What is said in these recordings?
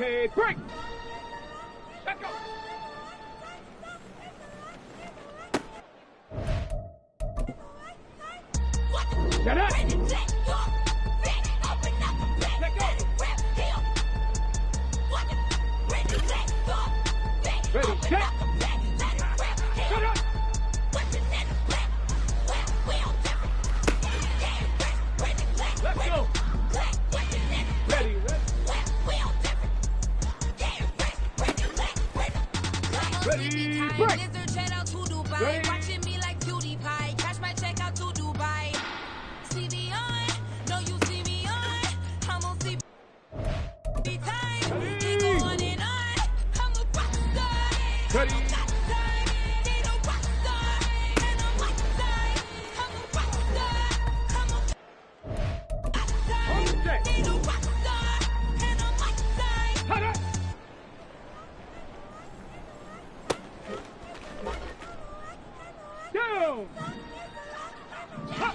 Okay, break. Let's go. Get up. Let go. Ready, set. Shut up. Let's go. Ready, ready, break. Ready. Watching me like cutie pie. Cash my check out to Dubai. See me on, no you see me on. I'm on see time. We go on and on. I'm a rock star. Ready. Down! Up!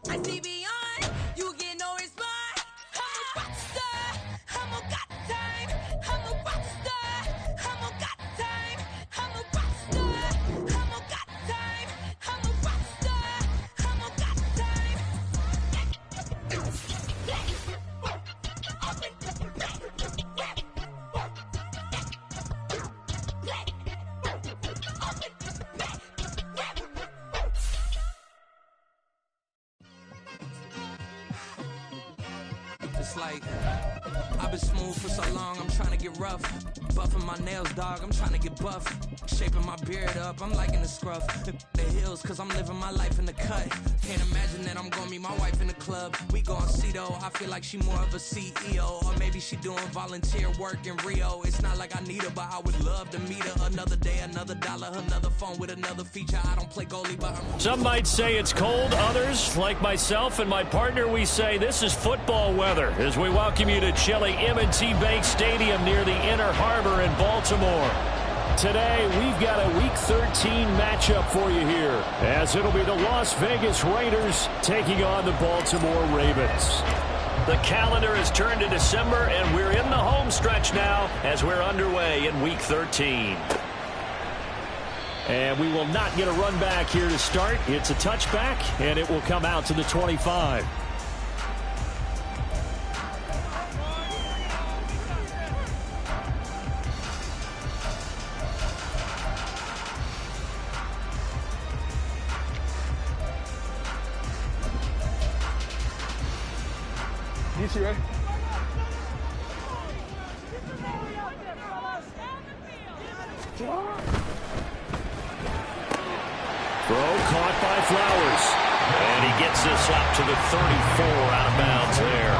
I see beyond, you get no response. I'm a rock star, I'm a got time. I'm a rock star, I'm a got time. I'm a rock star, I'm a got time. I'm a rock star, I'm a got time. It's like, I've been smooth for so long, I'm trying to get rough. Buffing my nails, dog, I'm trying to get buff. Shaping my beard up, I'm liking the scruff. The hills, cause I'm living my life in the cut. Can't imagine that I'm gonna meet my wife in the club. We gon' see though, I feel like she more of a CEO. Or maybe she doing volunteer work in Rio. It's not like I need her, but I would love to meet her. Another day, another dollar, another phone with another feature. I don't play goalie, but I'm... Some might say it's cold. Others, like myself and my partner, we say this is football weather as we welcome you to chilly M&T Bank Stadium near the Inner Harbor in Baltimore. Today, we've got a Week 13 matchup for you here, as it'll be the Las Vegas Raiders taking on the Baltimore Ravens. The calendar has turned to December, and we're in the home stretch now as we're underway in Week 13. And we will not get a run back here to start. It's a touchback, and it will come out to the 25. DC, ready? Throw caught by Flowers. And he gets this up to the 34 out of bounds there.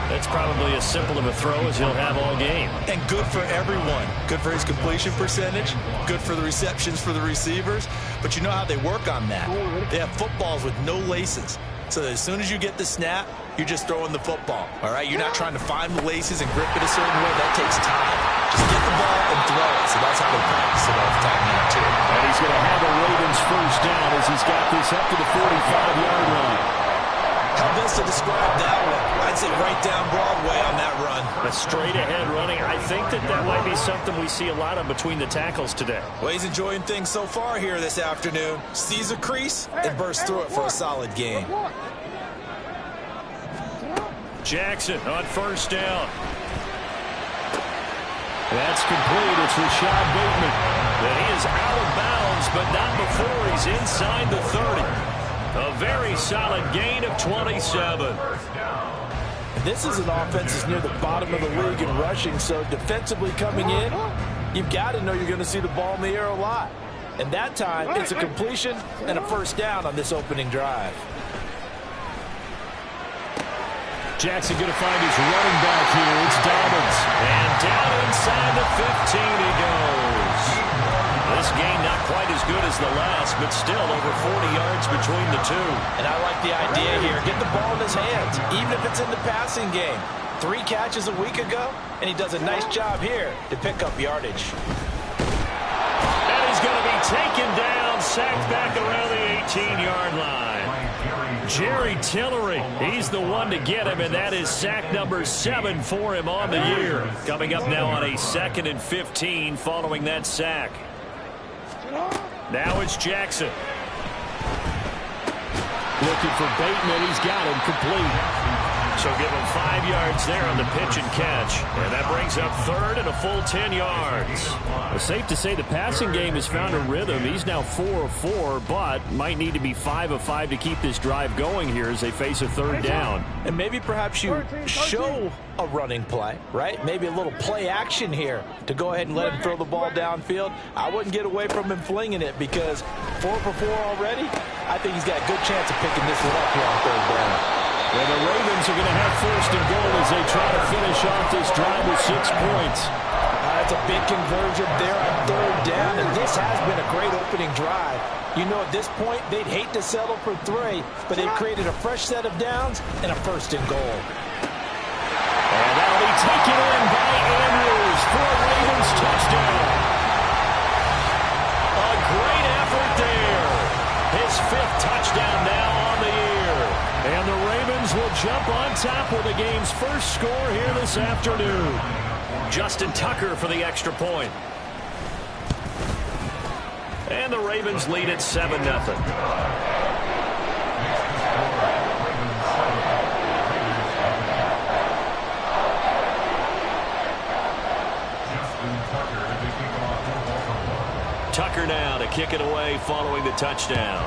That's probably as simple of a throw as he'll have all game. And good for everyone. Good for his completion percentage. Good for the receptions for the receivers. But you know how they work on that. They have footballs with no laces. So that as soon as you get the snap, you're just throwing the football. All right? You're not trying to find the laces and grip it a certain way. That takes time. Just get the ball and throw it. So that's how they practice it all the time now, too. And he's going to have a Ravens first down as he's got this up to the 45-yard line. How best to describe that one? I'd say right down Broadway on that run. a straight-ahead running. I think that might be something we see a lot of between the tackles today. Well, he's enjoying things so far here this afternoon. Sees a crease and bursts through it for a solid gain. Jackson on first down. That's complete. It's Rashad Bateman. And he is out of bounds, but not before he's inside the 30. A very solid gain of 27. This is an offense that's near the bottom of the league in rushing, so defensively coming in, you've got to know you're going to see the ball in the air a lot. And that time, it's a completion and a first down on this opening drive. Jackson going to find his running back here. It's Dobbins. And down inside the 15 he goes. This gain not quite as good as the last, but still over 40 yards between the two. And I like the idea here. Get the ball in his hands, even if it's in the passing game. 3 catches a week ago, and he does a nice job here to pick up yardage. And he's going to be taken down, sacked back around the 18-yard line. Jerry Tillery, he's the one to get him, and that is sack number 7 for him on the year. Coming up now on a 2nd and 15 following that sack. Now it's Jackson. Looking for Bateman. He's got him complete. So give him 5 yards there on the pitch and catch. And that brings up 3rd and a full 10 yards. It's safe to say the passing game has found a rhythm. He's now 4 of 4, but might need to be 5 of 5 to keep this drive going here as they face a 3rd down. And maybe perhaps you show a running play, right? Maybe a little play action here to go ahead and let him throw the ball downfield. I wouldn't get away from him flinging it because 4 for 4 already, I think he's got a good chance of picking this one up here on 3rd down. Well, the Ravens are going to have 1st and goal as they try to finish off this drive with 6 points. That's a big conversion there on 3rd down, and this has been a great opening drive. You know, at this point, they'd hate to settle for 3, but they've created a fresh set of downs and a 1st and goal. And that'll be taken in by Andrews for a Ravens touchdown. A great effort there. His 5th touchdown now on the year. And the Ravens will jump on top with the game's first score here this afternoon. Justin Tucker for the extra point. And the Ravens lead at 7-0. Tucker now to kick it away following the touchdown.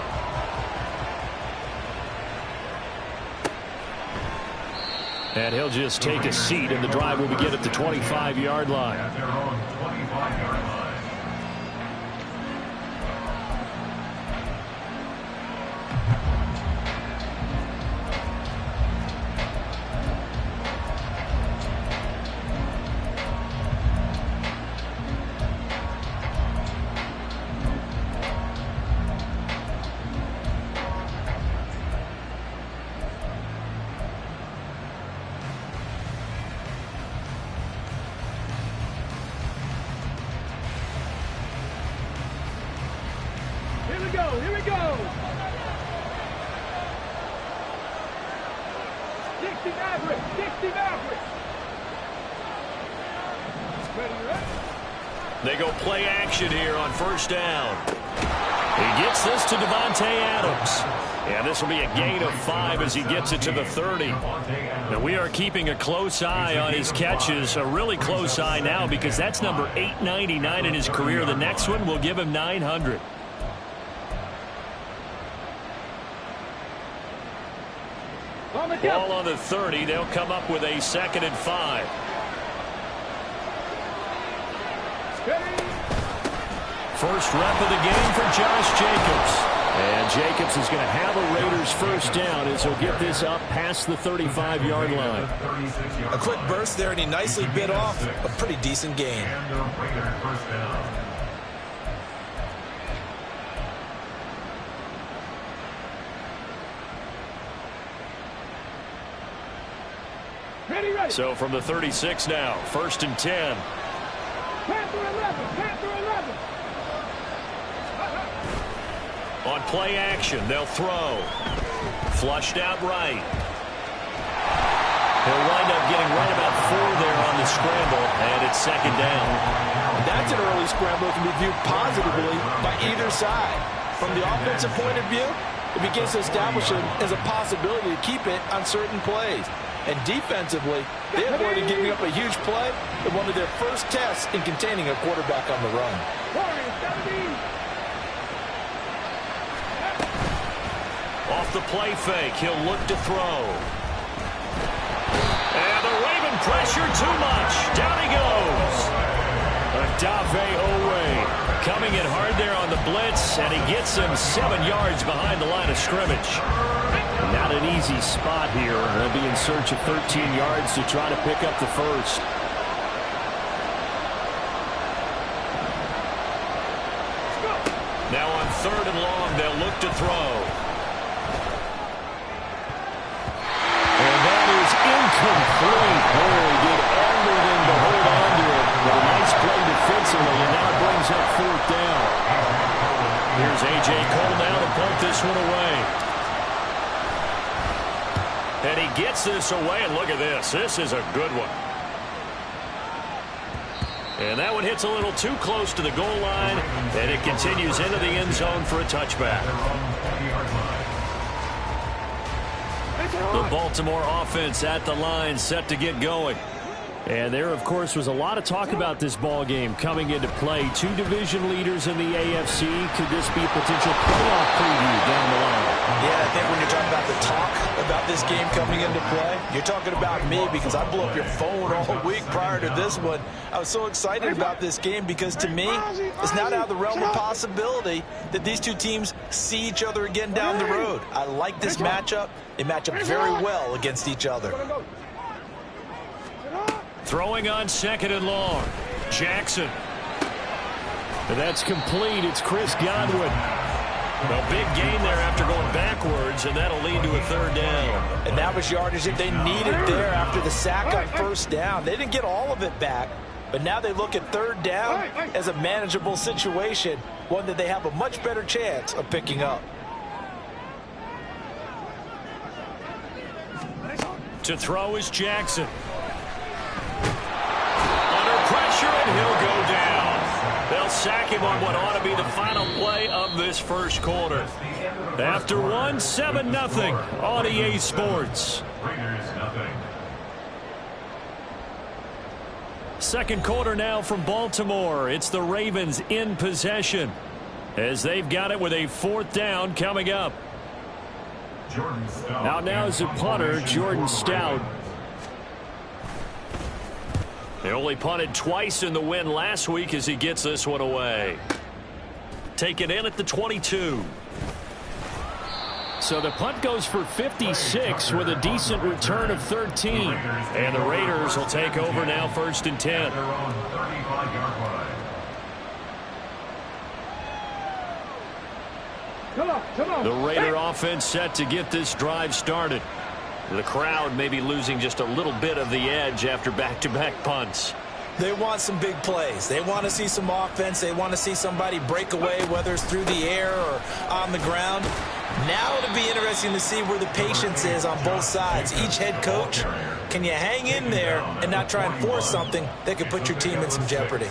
And he'll just take a seat, and the drive will begin at the 25-yard line. Here we go. Dixie Maverick. They go play action here on 1st down. He gets this to Devontae Adams. And this will be a gain of 5 as he gets it to the 30. And we are keeping a close eye on his catches, a really close eye now because that's number 899 in his career. The next one will give him 900. Ball on the 30. They'll come up with a 2nd and 5. First rep of the game for Josh Jacobs. And Jacobs is going to have a Raiders 1st down as he'll get this up past the 35-yard line. A quick burst there, and he nicely bit off a pretty decent gain. So from the 36 now, 1st and 10. Panther 11. On play action, they'll throw. Flushed out right. He'll wind up getting right about 4 there on the it's second down. That's an early scramble that can be viewed positively by either side. From the offensive point of view, it begins to establish it as a possibility to keep it on certain plays. And defensively, they avoided giving up a huge play in one of their first tests in containing a quarterback on the run. Off the play fake, he'll look to throw. And the Raven pressure too much. Down he goes. Adave Owe coming in hard there on the blitz, and he gets him 7 yards behind the line of scrimmage. Not an easy spot here. They'll be in search of 13 yards to try to pick up the first. Now on 3rd and long, they'll look to throw. And that is incomplete. Oh, he did everything to hold on to it. Well, nice play defensively, and now it brings up 4th down. Here's A.J. Cole now to punt this one away. And he gets this away, and look at this. This is a good one. And that one hits a little too close to the goal line, and it continues into the end zone for a touchback. The Baltimore offense at the line, set to get going. And there, of course, was a lot of talk about this ball game coming into play. 2 division leaders in the AFC. Could this be a potential playoff preview down the line? Yeah, I think when you're talking about the talk about this game coming into play, you're talking about me because I blew up your phone all week prior to this one. I was so excited about this game because, to me, it's not out of the realm of possibility that these two teams see each other again down the road. I like this matchup. They match up very well against each other. Throwing on 2nd and long. Jackson. And that's complete. It's Chris Godwin. A big gain there after going backwards, and that'll lead to a 3rd down. And that was yardage that they needed there after the sack on 1st down. They didn't get all of it back, but now they look at 3rd down as a manageable situation, one that they have a much better chance of picking up. To throw is Jackson. Pressure, and he'll go down. They'll sack him on what ought to be the final play of this first quarter. After one, 7-0 on EA Sports. Second quarter now from Baltimore. It's the Ravens in possession as they've got it with a 4th down coming up. Now is the punter, Jordan Stout. They only punted twice in the win last week as he gets this one away. Take it in at the 22. So the punt goes for 56 with a decent return of 13. And the Raiders will take over now 1st and 10. The Raider offense set to get this drive started. The crowd may be losing just a little bit of the edge after back-to-back punts. They want some big plays. They want to see some offense. They want to see somebody break away, whether it's through the air or on the ground. Now it'll be interesting to see where the patience is on both sides. Each head coach, can you hang in there and not try and force something that could put your team in some jeopardy?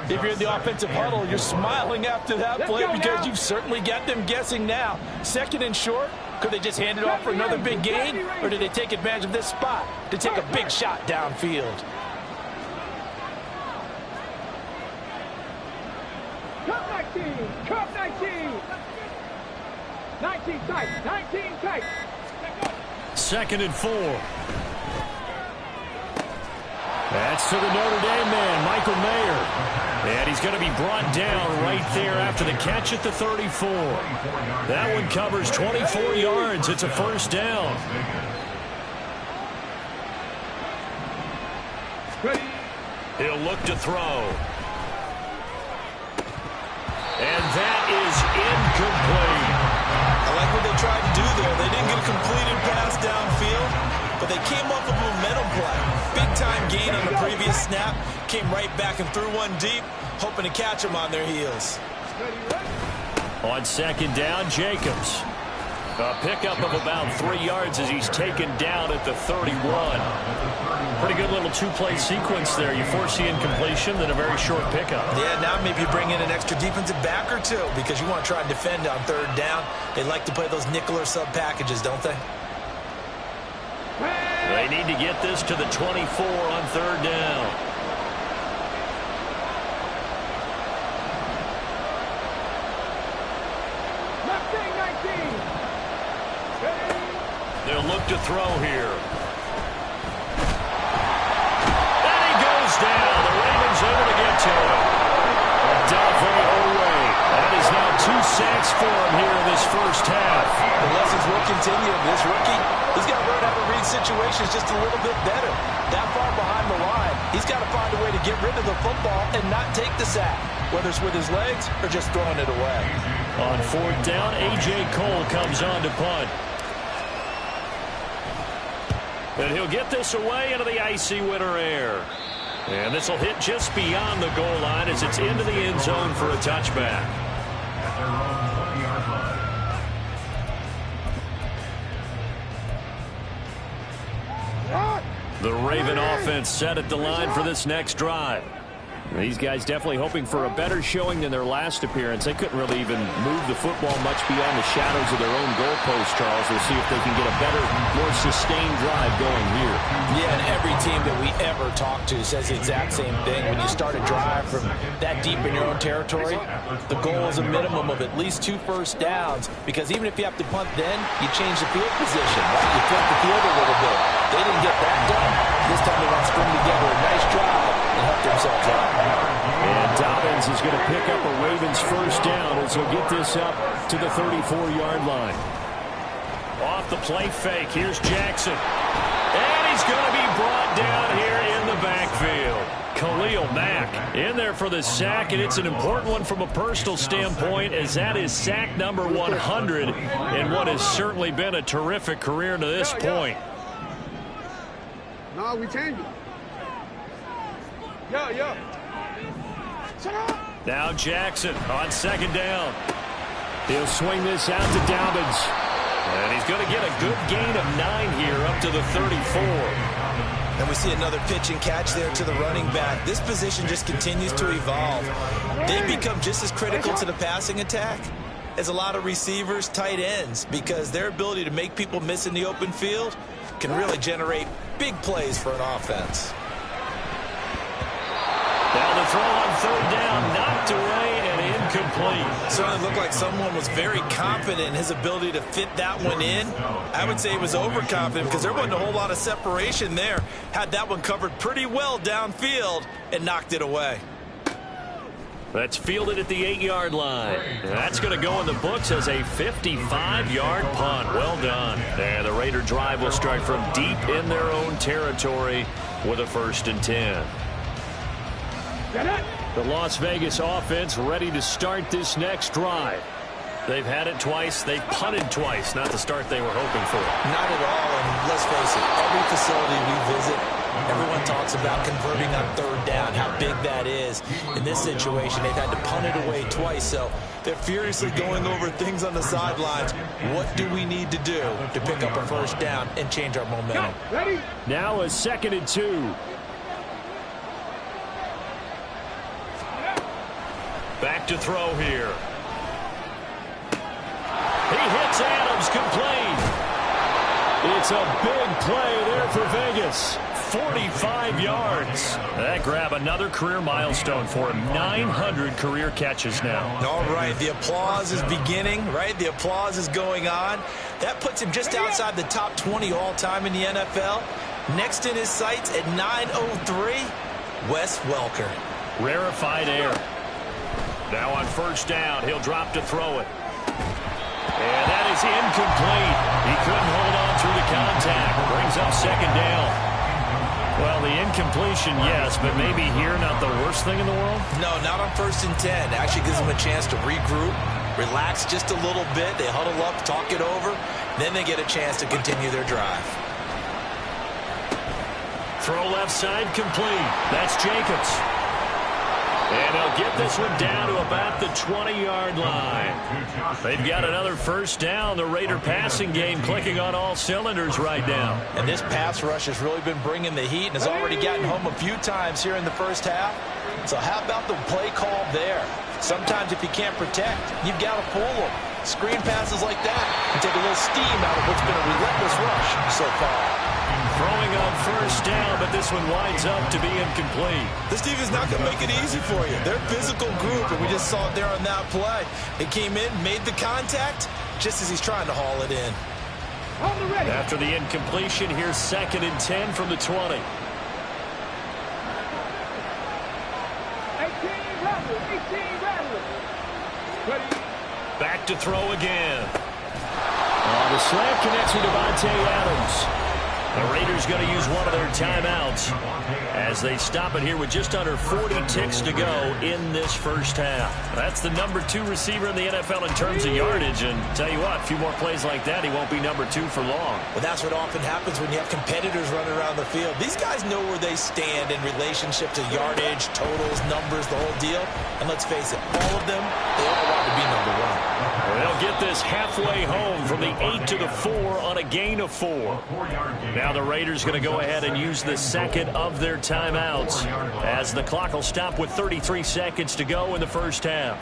If you're in the offensive huddle, you're smiling after that play because you've certainly got them guessing now. 2nd and short. Could they just hand it off for another big gain, or did they take advantage of this spot to take a big shot downfield? Cup 19! Cup 19! 19 tight! 19 tight! 2nd and 4. That's to the Notre Dame man, Michael Mayer. And he's going to be brought down right there after the catch at the 34. That one covers 24 yards. It's a 1st down. He'll look to throw. And that is incomplete. I like what they tried to do there. They didn't get a completed pass downfield, but they came up with a momentum play. Big-time gain on the previous snap. Came right back and threw one deep, hoping to catch them on their heels. On 2nd down, Jacobs. A pickup of about 3 yards as he's taken down at the 31. Pretty good little two-play sequence there. You force the incompletion, then a very short pickup. Yeah, now maybe you bring in an extra defensive back or two because you want to try and defend on third down. They like to play those nickel or sub packages, don't they? They need to get this to the 24 on third down. They'll look to throw here. And he goes down. The Ravens able to get to him. That is now 2 sacks for him here in this first half. The lessons will continue. This rookie, he's got to learn how to read situations just a little bit better. That far behind the line, he's got to find a way to get rid of the football and not take the sack, whether it's with his legs or just throwing it away. On fourth down, A.J. Cole comes on to punt. And he'll get this away into the icy winter air. And this will hit just beyond the goal line as it's into the end zone for a touchback. The Raven offense set at the line for this next drive. These guys definitely hoping for a better showing than their last appearance. They couldn't really even move the football much beyond the shadows of their own goalpost, Charles. We'll see if they can get a better, more sustained drive going here. Yeah, and every team that we ever talk to says the exact same thing. When you start a drive from that deep in your own territory, the goal is a minimum of at least 2 first downs, because even if you have to punt then, you change the field position. Right? You flip the field a little bit. They didn't get that done. This time they want to string together a nice drive and help themselves out. And Dobbins is going to pick up a Ravens first down as he'll get this up to the 34-yard line. Off the play fake, here's Jackson. And he's going to be brought down here in the backfield. Khalil Mack in there for the sack, and it's an important one from a personal standpoint, as that is sack number 100 in what has certainly been a terrific career to this point. No, we changed it. Yeah. Now Jackson on second down. He'll swing this out to Dobbins. And he's going to get a good gain of 9 here up to the 34. And we see another pitch and catch there to the running back. This position just continues to evolve. They've become just as critical to the passing attack as a lot of receivers, tight ends, because their ability to make people miss in the open field can really generate big plays for an offense. Now the throw on third down, knocked away and incomplete. Certainly looked like someone was very confident in his ability to fit that one in. I would say he was overconfident because there wasn't a whole lot of separation there. Had that one covered pretty well downfield and knocked it away. That's fielded at the 8-yard line. That's going to go in the books as a 55-yard punt. Well done. And the Raider drive will start from deep in their own territory with a 1st and 10. The Las Vegas offense ready to start this next drive. They've had it twice. They've punted twice. Not the start they were hoping for. Not at all. And let's face it, every facility we visit, everyone talks about converting on third down, how big that is. In this situation, they've had to punt it away twice, so they're furiously going over things on the sidelines. What do we need to do to pick up a 1st down and change our momentum? Ready? Now a 2nd and 2. Back to throw here. He hits Adams, complete. It's a big play there for Vegas. 45 yards. That grab another career milestone for him. 900 career catches now. All right, the applause is beginning, right? The applause is going on. That puts him just outside the top 20 all-time in the NFL. Next in his sights at 903, Wes Welker. Rarefied air. Now on 1st down, he'll drop to throw it. And that is incomplete. He couldn't hold on through the contact. Brings up 2nd down. Well, the incompletion, yes, but maybe here not the worst thing in the world? No, not on 1st and 10. Actually gives them a chance to regroup, relax just a little bit. They huddle up, talk it over. Then they get a chance to continue their drive. Throw left side, complete. That's Jacobs. And they'll get this one down to about the 20-yard line. They've got another first down. The Raider passing game clicking on all cylinders right now. And this pass rush has really been bringing the heat and has already gotten home a few times here in the first half. So how about the play call there? Sometimes if you can't protect, you've got to fool them. Screen passes like that and take a little steam out of what's been a relentless rush so far. Throwing on first down, but this one winds up to be incomplete. This defense is not going to make it easy for you. They're a physical group, and we just saw it there on that play. It came in, made the contact, just as he's trying to haul it in. After the incompletion, here's 2nd and 10 from the 20. 18 Rattler. Back to throw again. The slant connects with Devontae Adams. The Raiders going to use one of their timeouts as they stop it here with just under 40 ticks to go in this first half. That's the number 2 receiver in the NFL in terms of yardage. And tell you what, a few more plays like that, he won't be number 2 for long. Well, that's what often happens when you have competitors running around the field. These guys know where they stand in relationship to yardage, totals, numbers, the whole deal. And let's face it, all of them, they all want to be number 1. They'll get this halfway home from the 8 to the 4 on a gain of 4. Now the Raiders going to go ahead and use the second of their timeouts as the clock will stop with 33 seconds to go in the first half.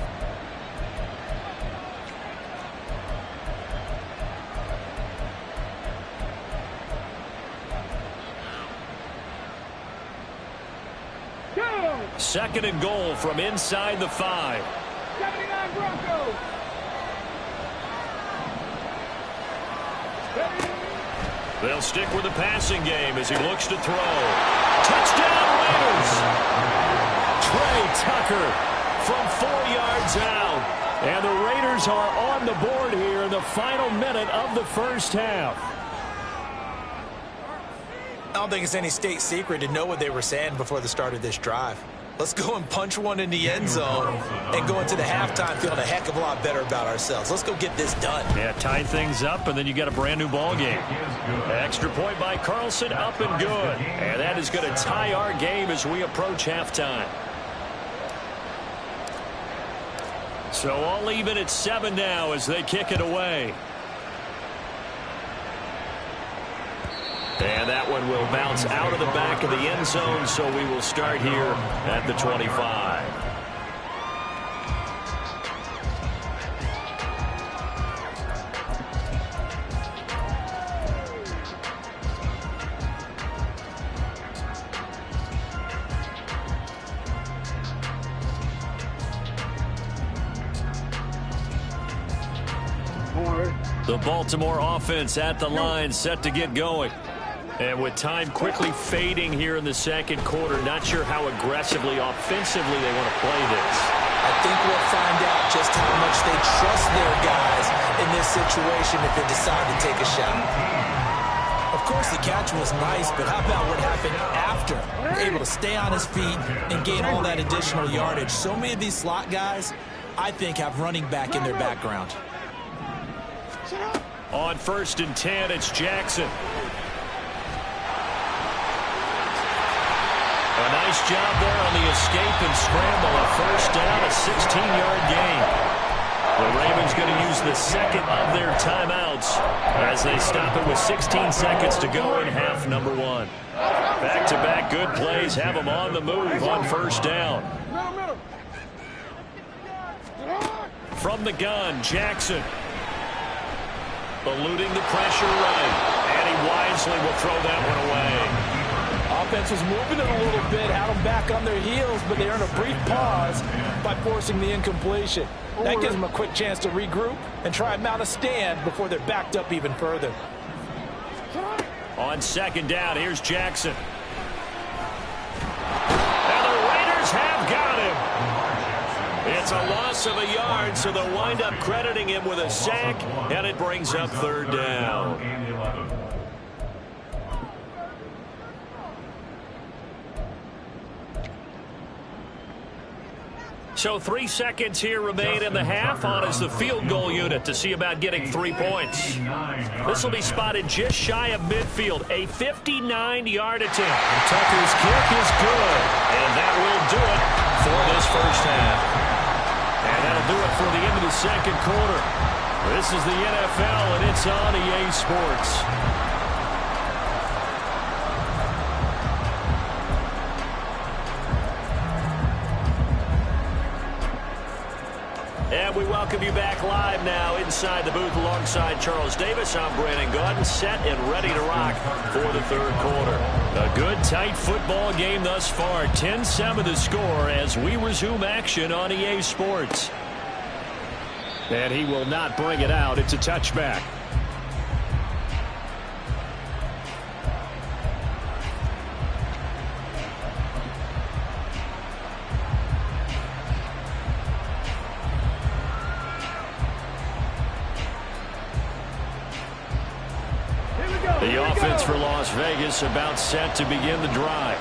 Go! 2nd and goal from inside the 5. 79 Broncos. They'll stick with the passing game as he looks to throw. Touchdown Raiders! Trey Tucker from 4 yards out. And the Raiders are on the board here in the final minute of the first half. I don't think it's any state secret to know what they were saying before the start of this drive. Let's go and punch one in the end zone and go into the halftime feeling a heck of a lot better about ourselves. Let's go get this done. Yeah, tie things up, and then you got a brand new ball game. Extra point by Carlson, up and good. And that is going to tie our game as we approach halftime. So all even at 7 now as they kick it away. And that one will bounce out of the back of the end zone, so we will start here at the 25. The Baltimore offense at the line, set to get going. And with time quickly fading here in the second quarter, not sure how aggressively, offensively they want to play this. I think we'll find out just how much they trust their guys in this situation if they decide to take a shot. Of course, the catch was nice, but how about what happened after? Able to stay on his feet and gain all that additional yardage. So many of these slot guys, I think, have running back in their background. On 1st and 10, it's Jackson. A nice job there on the escape and scramble. A first down, a 16-yard gain. The Ravens going to use the second of their timeouts as they stop it with 16 seconds to go in half number 1. Back-to-back good plays have them on the move on first down. From the gun, Jackson. Eluding the pressure right. And he wisely will throw that one away. Offense was moving it a little bit, had them back on their heels, but they earned a brief pause by forcing the incompletion. That gives them a quick chance to regroup and try and mount a stand before they're backed up even further. On 2nd down, here's Jackson. And the Raiders have got him. It's a loss of a yard, so they'll wind up crediting him with a sack, and it brings up 3rd down. So 3 seconds here remain in the half. On is the field goal unit to see about getting 3 points. This will be spotted just shy of midfield. A 59-yard attempt. And Tucker's kick is good. And that will do it for this first second quarter. This is the NFL, and it's on EA Sports. And we welcome you back live now inside the booth alongside Charles Davis. I'm Brandon Gaudin, set and ready to rock for the third quarter. A good, tight football game thus far. 10-7 the score as we resume action on EA Sports. And he will not bring it out. It's a touchback. The offense for Las Vegas about set to begin the drive.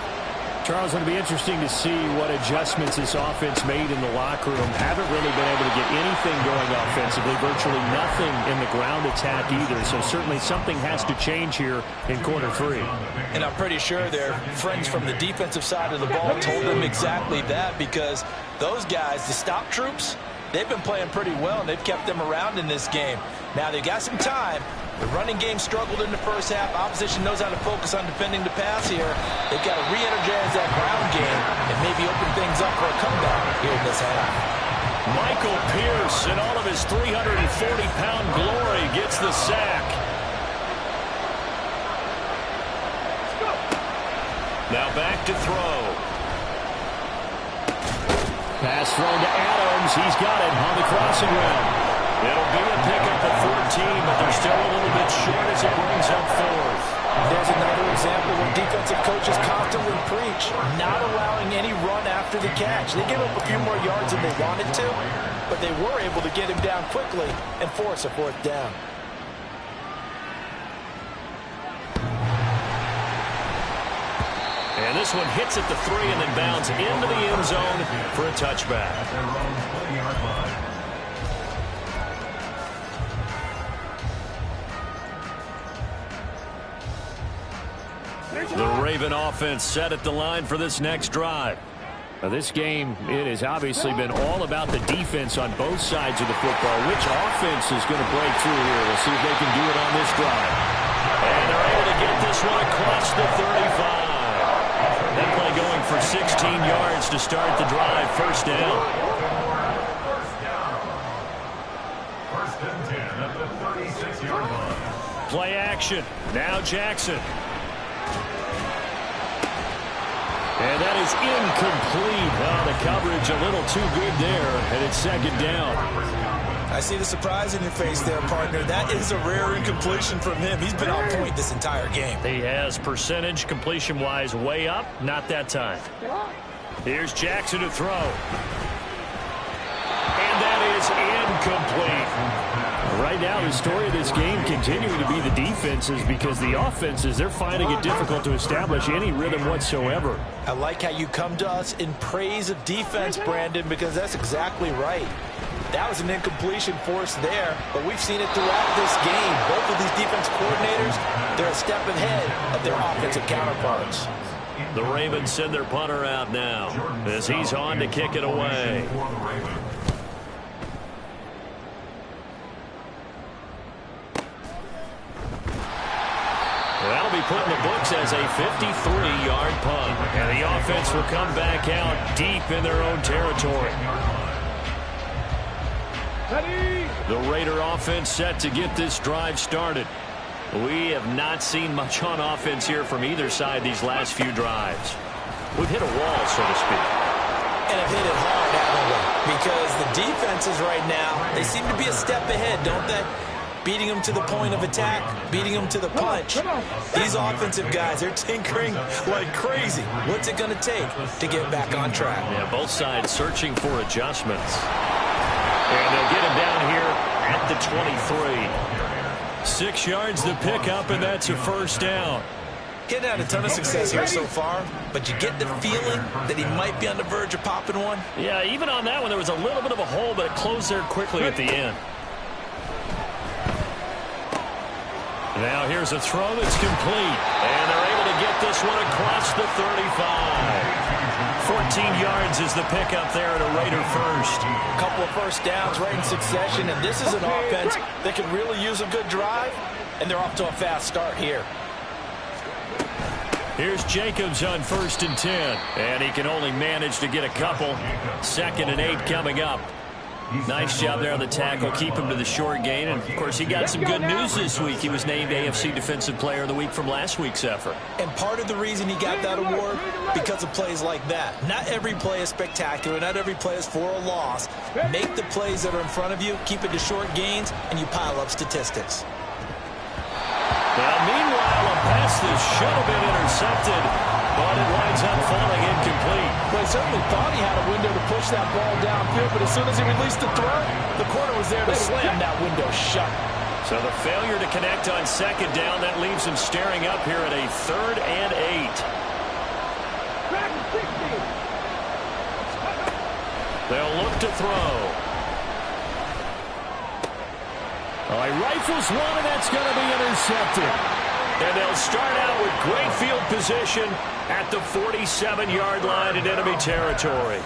Charles, it'll be interesting to see what adjustments this offense made in the locker room. Haven't really been able to get anything going offensively. Virtually nothing in the ground attack either. So certainly something has to change here in quarter three. And I'm pretty sure their friends from the defensive side of the ball told them exactly that, because those guys, the stop troops, they've been playing pretty well, and they've kept them around in this game. Now they've got some time. The running game struggled in the first half. Opposition knows how to focus on defending the pass here. They've got to re-energize that ground game and maybe open things up for a comeback here in this half. Michael Pierce, in all of his 340-pound glory, gets the sack. Now back to throw. Pass thrown to Adams. He's got it on the crossing route. It'll be a pickup at 14, but they're still a little bit short as it brings up fourth. There's another example where defensive coaches constantly preach not allowing any run after the catch. They give up a few more yards than they wanted to, but they were able to get him down quickly and force a fourth down. And this one hits at the 3 and then bounds into the end zone for a touchback. The Raven offense set at the line for this next drive. Now this game, it has obviously been all about the defense on both sides of the football. Which offense is going to break through here? We'll see if they can do it on this drive. And they're able to get this one across the 35. That play going for 16 yards to start the drive. First down. First and 10 at the 36-yard line. Play action. Now Jackson. And that is incomplete. Oh, the coverage a little too good there, and it's second down. I see the surprise in your face there, partner. That is a rare incompletion from him. He's been on point this entire game. He has percentage completion-wise way up. Not that time. Here's Jackson to throw. And that is incomplete. Right now, the story of this game continuing to be the defenses, because the offenses, they're finding it difficult to establish any rhythm whatsoever. I like how you come to us in praise of defense, Brandon, because that's exactly right. That was an incompletion forced there, but we've seen it throughout this game. Both of these defense coordinators, they're a step ahead of their offensive counterparts. The Ravens send their punter out now as he's on to kick it away. That'll be put in the books as a 53-yard punt. And the offense will come back out deep in their own territory. The Raider offense set to get this drive started. We have not seen much on offense here from either side these last few drives. We've hit a wall, so to speak. And have hit it hard, haven't we? Because the defenses right now, they seem to be a step ahead, don't they? Beating them to the point of attack, beating them to the punch. These offensive guys, they're tinkering like crazy. What's it going to take to get back on track? Yeah, both sides searching for adjustments. And they'll get him down here at the 23. 6 yards to pick up, and that's a first down. Getting had a ton of success here so far, but you get the feeling that he might be on the verge of popping one. Yeah, even on that one, there was a little bit of a hole, but it closed there quickly at the end. Now here's a throw that's complete, and they're able to get this one across the 35. yards is the pickup there at a Raider first. A couple of first downs right in succession, and this is an offense that can really use a good drive, and they're off to a fast start here. Here's Jacobs on 1st and 10, and he can only manage to get a couple. 2nd and 8 coming up. Nice job there on the tackle. Keep him to the short gain. And, of course, he got some good news this week. He was named AFC Defensive Player of the Week from last week's effort. And part of the reason he got that award, because of plays like that. Not every play is spectacular. Not every play is for a loss. Make the plays that are in front of you, keep it to short gains, and you pile up statistics. Well, meanwhile, a pass that should have been intercepted, but it winds up falling incomplete. Well, he certainly thought he had a window to push that ball downfield, but as soon as he released the throw, the corner was there to slam that window shut. So the failure to connect on 2nd down, that leaves him staring up here at a 3rd and 8. They'll look to throw. Oh, he rifles one, and that's going to be intercepted. And they'll start out with great field position at the 47-yard line in enemy territory.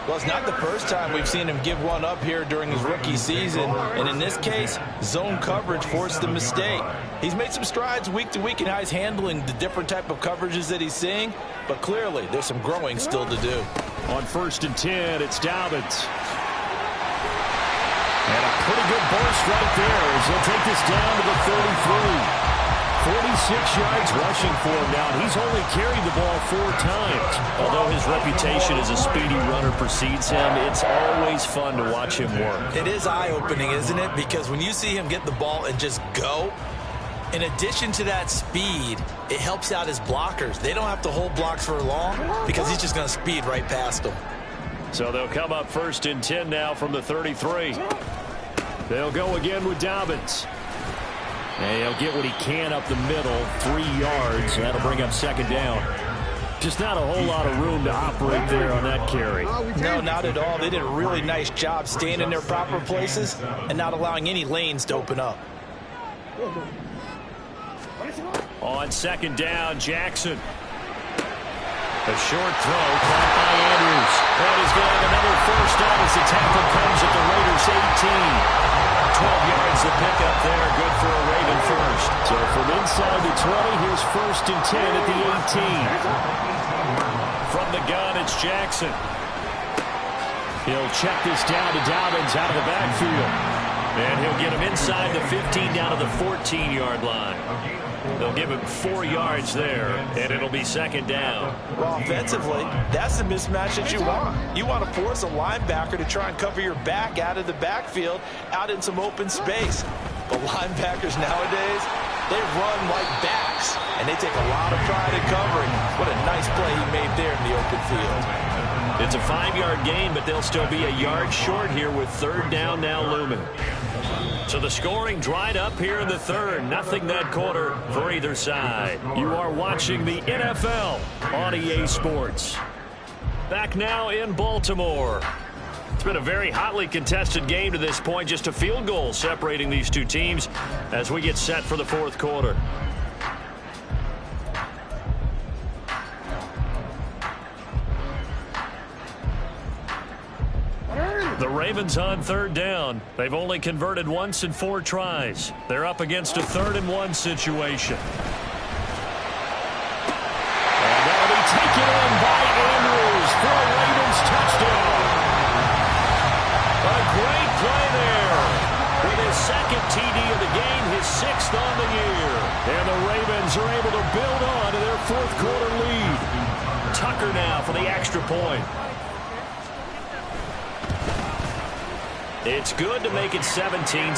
Well, it's not the first time we've seen him give one up here during his rookie season. And in this case, zone coverage forced the mistake. He's made some strides week to week in how he's handling the different type of coverages that he's seeing. But clearly, there's some growing still to do. On 1st and 10, it's Dobbins. And a pretty good burst right there as he'll take this down to the 33. 46 yards rushing for him now. He's only carried the ball 4 times. Although his reputation as a speedy runner precedes him, it's always fun to watch him work. It is eye-opening, isn't it? Because when you see him get the ball and just go, in addition to that speed, it helps out his blockers. They don't have to hold blocks for long because he's just going to speed right past them. So they'll come up 1st and 10 now from the 33. They'll go again with Dobbins. And he'll get what he can up the middle, 3 yards. That'll bring up 2nd down. Just not a whole lot of room to operate there on that carry. No, not at all. They did a really nice job staying in their proper places and not allowing any lanes to open up. On 2nd down, Jackson. A short throw caught by Andrews. And he's going to have another first down as the tackle comes at the Raiders' 18. 12 yards to pick up there. Good for a Raven first. So from inside the 20, here's 1st and 10 at the 18. From the gun, it's Jackson. He'll check this down to Dobbins out of the backfield. And he'll get him inside the 15 down to the 14-yard line. They'll give him 4 yards there, and it'll be 2nd down. Well, offensively, that's the mismatch that you want. You want to force a linebacker to try and cover your back out of the backfield, out in some open space. But linebackers nowadays, they run like backs, and they take a lot of pride in covering. What a nice play he made there in the open field. It's a 5-yard gain, but they'll still be a yard short here with 3rd down now looming. So the scoring dried up here in the 3rd. Nothing that quarter for either side. You are watching the NFL on EA Sports. Back now in Baltimore. It's been a very hotly contested game to this point. Just a field goal separating these two teams as we get set for the 4th quarter. The Ravens on 3rd down. They've only converted once in 4 tries. They're up against a 3rd and 1 situation. And that'll be taken in by Andrews for a Ravens touchdown. A great play there. With his 2nd TD of the game, his 6th on the year. And the Ravens are able to build on to their 4th quarter lead. Tucker now for the extra point. It's good to make it 17-7.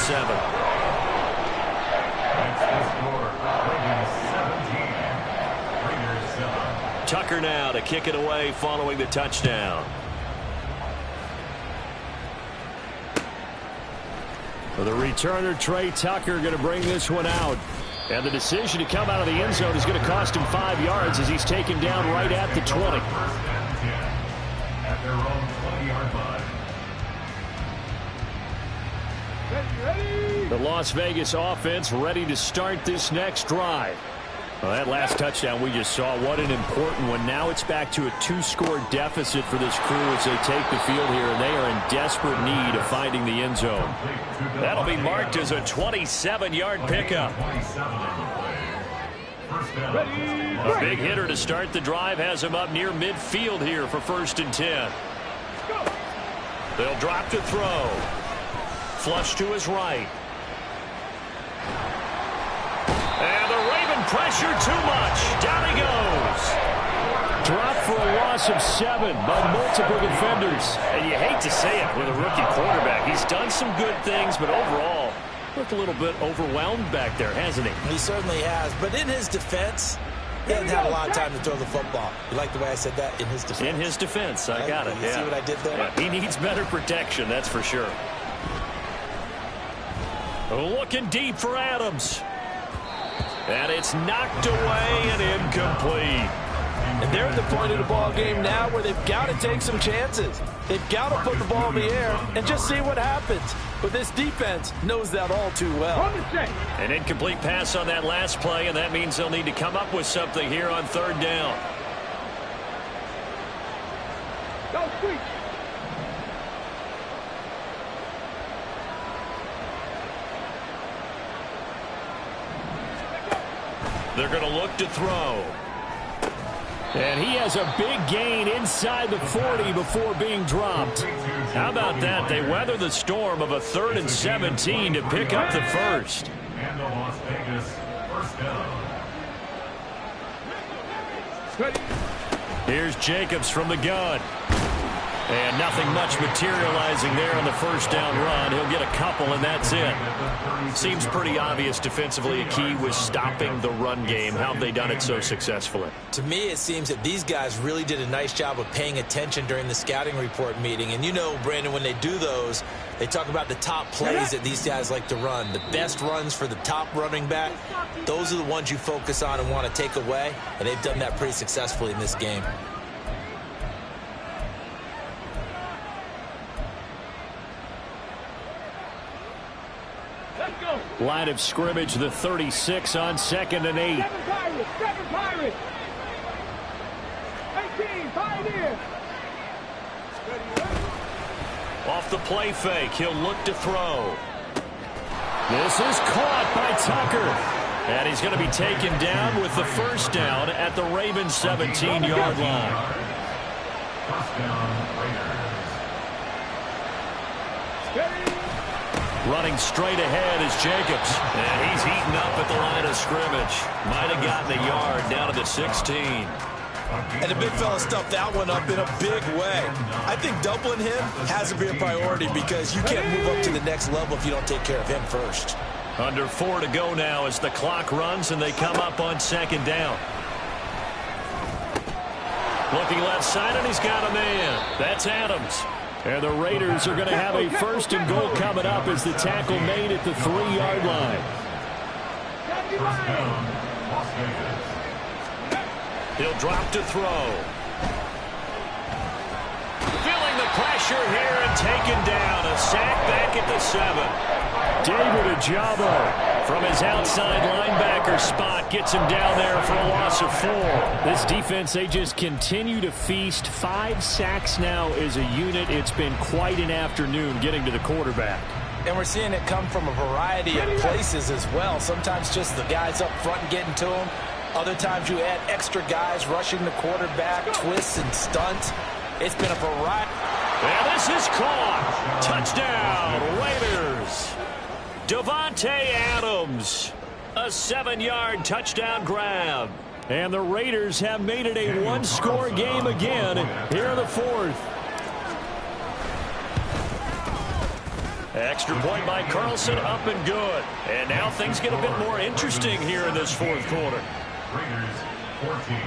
Tucker now to kick it away following the touchdown. For the returner, Trey Tucker, going to bring this one out. And the decision to come out of the end zone is going to cost him 5 yards as he's taken down right at the 20. At their own 20-yard line. The Las Vegas offense ready to start this next drive. Well, that last touchdown we just saw, what an important one. Now it's back to a 2-score deficit for this crew as they take the field here, and they are in desperate need of finding the end zone. That'll be marked as a 27-yard pickup. A big hitter to start the drive has him up near midfield here for 1st and 10. They'll drop to throw. Flush to his right. And the Raven pressure too much. Down he goes. Dropped for a loss of 7 by multiple defenders. And you hate to say it with a rookie quarterback. He's done some good things, but overall, looked a little bit overwhelmed back there, hasn't he? He certainly has. But in his defense, he hasn't had a lot of time to throw the football. You like the way I said that? In his defense. In his defense. I got it. You see what I did there? Yeah, he needs better protection, that's for sure. Looking deep for Adams. And it's knocked away and incomplete. And they're at the point of the ball game now where they've got to take some chances. They've got to put the ball in the air and just see what happens. But this defense knows that all too well. An incomplete pass on that last play, and that means they'll need to come up with something here on 3rd down. Go, sweet. They're going to look to throw. And he has a big gain inside the 40 before being dropped. How about that? They weather the storm of a 3rd and 17 to pick up the first. And the Las Vegas first down. Here's Jacobs from the gun. And nothing much materializing there on the 1st down run. He'll get a couple, and that's it. Seems pretty obvious defensively. A key was stopping the run game. How have they done it so successfully? To me, it seems that these guys really did a nice job of paying attention during the scouting report meeting. And you know, Brandon, when they do those, they talk about the top plays that these guys like to run. The best runs for the top running back, those are the ones you focus on and want to take away. And they've done that pretty successfully in this game. Line of scrimmage, the 36 on 2nd and 8. 7 Pirates. 18 Pioneers. Off the play fake, he'll look to throw. This is caught by Tucker. And he's going to be taken down with the 1st down at the Ravens 17-yard line. First down, Raiders. Running straight ahead is Jacobs. And he's heating up at the line of scrimmage. Might have gotten a yard down to the 16. And the big fella stuffed that one up in a big way. I think doubling him has to be a priority because you can't move up to the next level if you don't take care of him first. Under 4 to go now as the clock runs and they come up on 2nd down. Looking left side, and he's got a man. That's Adams. And the Raiders are going to have a 1st and goal coming up as the tackle made at the 3-yard line. First down, Las Vegas. He'll drop to throw. Feeling the pressure here and taken down. A sack back at the 7. David Ojabo from his outside linebacker spot gets him down there for a loss of 4. This defense, they just continue to feast. 5 sacks now as a unit. It's been quite an afternoon getting to the quarterback. And we're seeing it come from a variety of places as well. Sometimes just the guys up front getting to him. Other times you add extra guys rushing the quarterback, twists and stunts. It's been a variety. And this is caught. Touchdown, Raiders. Davante Adams. A 7-yard touchdown grab. And the Raiders have made it a 1-score game again here in the 4th. Extra point by Carlson, up and good. And now things get a bit more interesting here in this 4th quarter. Raiders 14.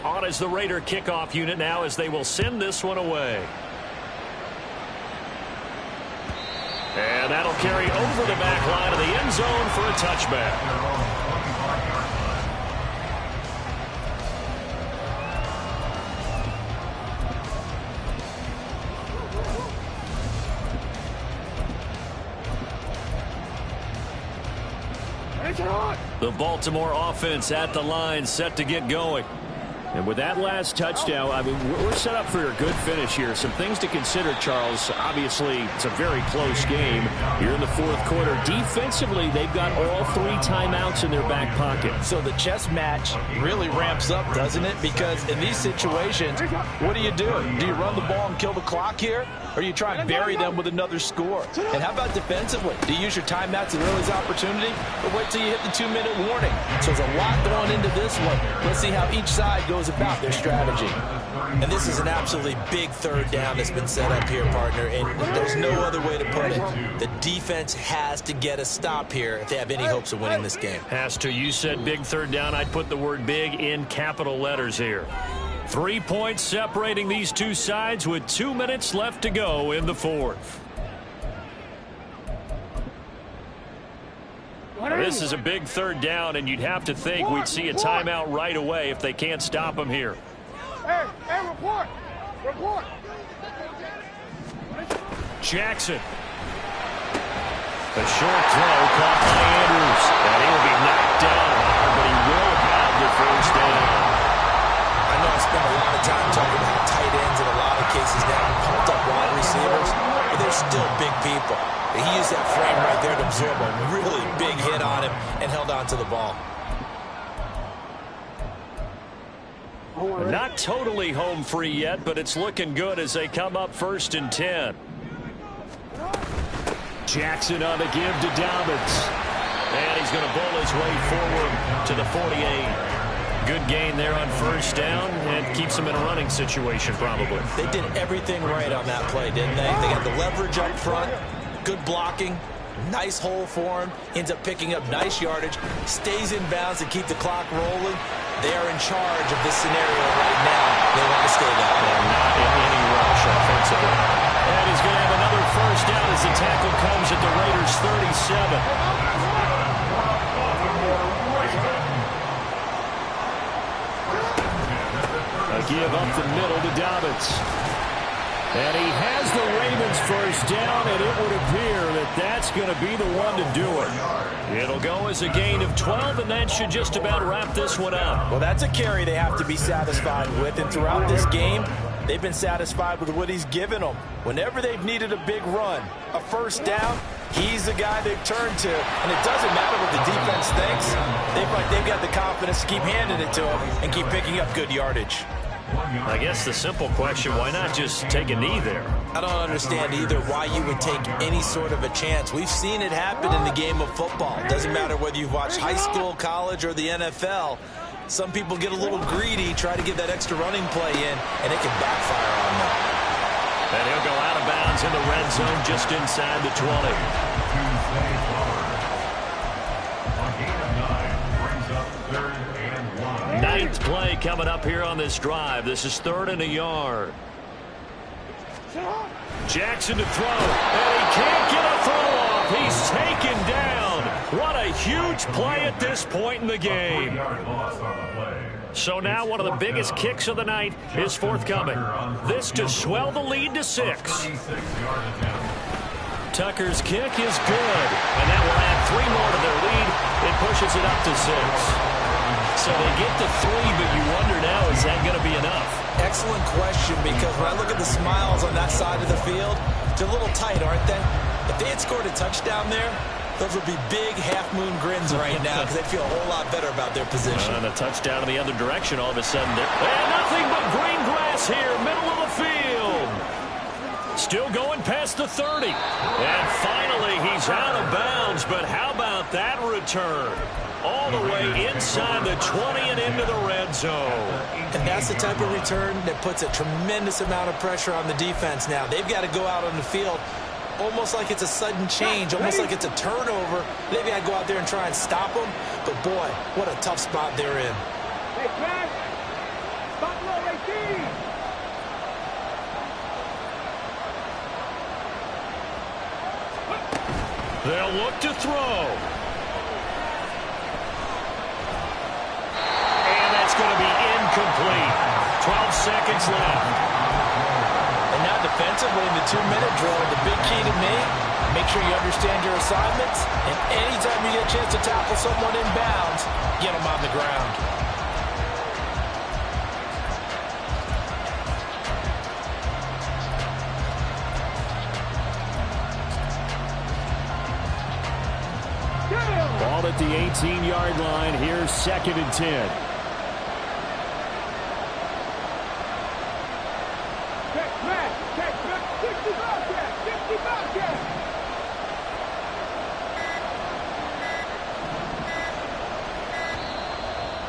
On is the Raider kickoff unit now as they will send this one away. And that'll carry over the back line of the end zone for a touchback. The Baltimore offense at the line, set to get going. And with that last touchdown, I mean, we're set up for a good finish here. Some things to consider, Charles. Obviously, it's a very close game here in the fourth quarter. Defensively, they've got all 3 timeouts in their back pocket. So the chess match really ramps up, doesn't it? Because in these situations, what do? Do you run the ball and kill the clock here? Or you try and bury them with another score? And how about defensively? Do you use your timeouts at early's opportunity? Or wait till you hit the 2-minute warning? So there's a lot going into this one. Let's see how each side goes about their strategy. And this is an absolutely big third down that's been set up here, partner. And there's no other way to put it. The defense has to get a stop here if they have any hopes of winning this game. Has to. You said big third down. I'd put the word big in capital letters here. 3 points separating these two sides with 2 minutes left to go in the fourth. This is a big third down, and you'd have to think we'd see a timeout right away if they can't stop him here. Hey, report! Report! Jackson. A short throw caught by Andrews. And he'll be knocked down hard, but he will have the first down. I know I spend a lot of time talking about tight ends in a lot of cases now, pumped up wide receivers, but they're still big people. He used that frame right there to absorb a really big hit on him and held on to the ball. Not totally home free yet, but it's looking good as they come up 1st and 10. Jackson on the give to Dobbins. And he's going to bowl his way forward to the 48. Good gain there on 1st down and keeps him in a running situation probably. They did everything right on that play, didn't they? They got the leverage up front, good blocking, nice hole for him, ends up picking up nice yardage, stays in bounds to keep the clock rolling. They are in charge of this scenario right now. They want to stay that way. Not in any rush offensively. And he's going to have another 1st down as the tackle comes at the Raiders' 37. A give up the middle to Dobbins. And he has the Ravens 1st down, and it would appear that that's going to be the one to do it. It'll go as a gain of 12, and that should just about wrap this one up. Well, that's a carry they have to be satisfied with, and throughout this game, they've been satisfied with what he's given them. Whenever they've needed a big run, a 1st down, he's the guy they've turned to. And it doesn't matter what the defense thinks. They've got the confidence to keep handing it to him and keep picking up good yardage. I guess the simple question, why not just take a knee there? I don't understand either why you would take any sort of a chance. We've seen it happen in the game of football. It doesn't matter whether you've watched high school, college, or the NFL. Some people get a little greedy, try to get that extra running play in, and it can backfire on them. And he'll go out of bounds in the red zone just inside the 20. Ninth play coming up here on this drive. This is 3rd and a yard. Jackson to throw, and he can't get a throw off. He's taken down. What a huge play at this point in the game. So now one of the biggest kicks of the night is forthcoming. This to swell the lead to 6. Tucker's kick is good, and that will add 3 more to their lead. It pushes it up to 6. So they get to 3, but you wonder now, is that going to be enough? Excellent question, because when I look at the smiles on that side of the field, they're a little tight, aren't they? If they had scored a touchdown there, those would be big half-moon grins right now because they'd feel a whole lot better about their position. And a touchdown in the other direction all of a sudden. And nothing but green grass here, middle of the field. Still going past the 30. And finally, he's out of bounds, but how about that return? All the way inside the 20 and into the red zone. And that's the type of return that puts a tremendous amount of pressure on the defense now. They've got to go out on the field almost like it's a sudden change, almost like it's a turnover. They've got to go out there and try and stop them. But, boy, what a tough spot they're in. Hey, Chad. Buffalo 18. They'll look to throw. Going to be incomplete. 12 seconds left. And now defensively in the 2-minute drill, the big key to me, make sure you understand your assignments, and anytime you get a chance to tackle someone in bounds, get them on the ground. Ball at the 18-yard line. Here's 2nd and 10.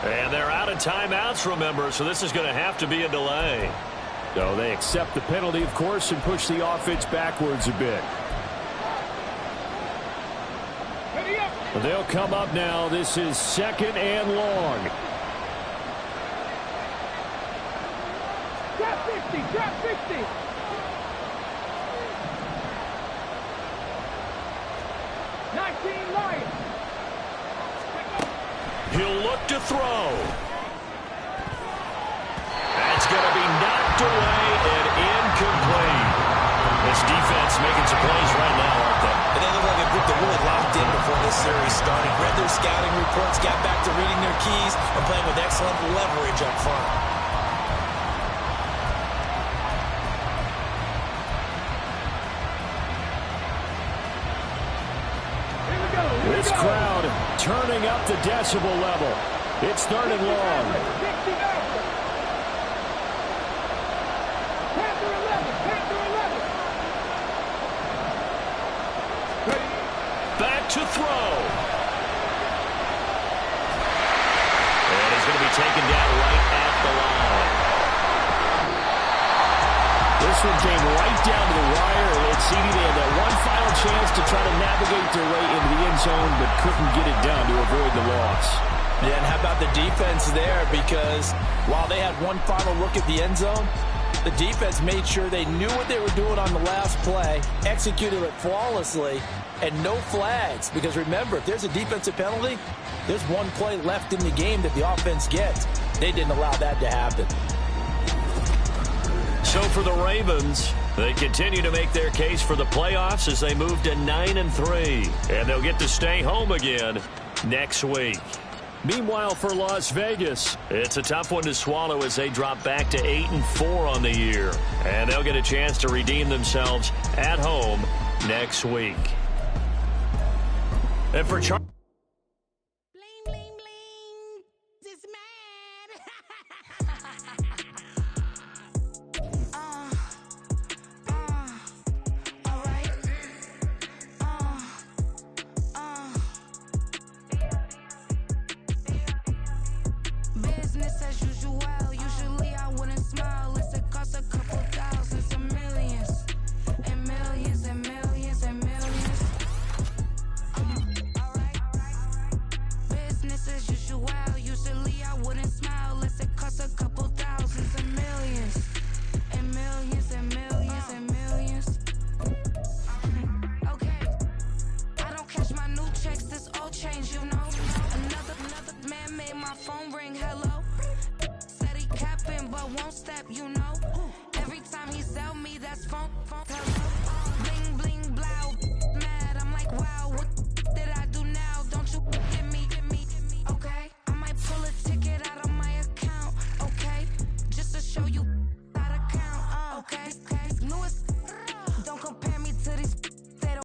And they're out of timeouts, remember, so this is going to have to be a delay. So they accept the penalty, of course, and push the offense backwards a bit. But they'll come up now. This is 2nd and long. Drop 50, drop 50. Lions. He'll look to throw. That's going to be knocked away and incomplete. This defense making some plays right now, aren't they? And they look like a group that really locked in before this series started. Read their scouting reports, got back to reading their keys, and playing with excellent leverage up front. This crowd turning up the decibel level. It's 3rd and long. Back to throw. And he's going to be taken down right at the line. This one came right down to the wire. And CD, they had that one final chance to try to navigate their way into the end zone, but couldn't get it done to avoid the loss. Yeah, and how about the defense there? Because while they had one final look at the end zone, the defense made sure they knew what they were doing on the last play, executed it flawlessly, and no flags. Because remember, if there's a defensive penalty, there's one play left in the game that the offense gets. They didn't allow that to happen. So for the Ravens, they continue to make their case for the playoffs as they move to 9-3. And they'll get to stay home again next week. Meanwhile, for Las Vegas, it's a tough one to swallow as they drop back to 8-4 on the year. And they'll get a chance to redeem themselves at home next week. And for Charlie. Bling, bling, bling. It's mad. All right. Business as usual. Usually I wouldn't smile. It's a cost a couple thousands and millions. And millions and millions and millions. Business as usual. Usually I wouldn't smile. Unless it costs a couple thousands and millions. And millions and millions and millions. Okay. I don't catch my new checks, this old change, you know. Another man made my phone ring, hello. Said he capping but won't step, you know.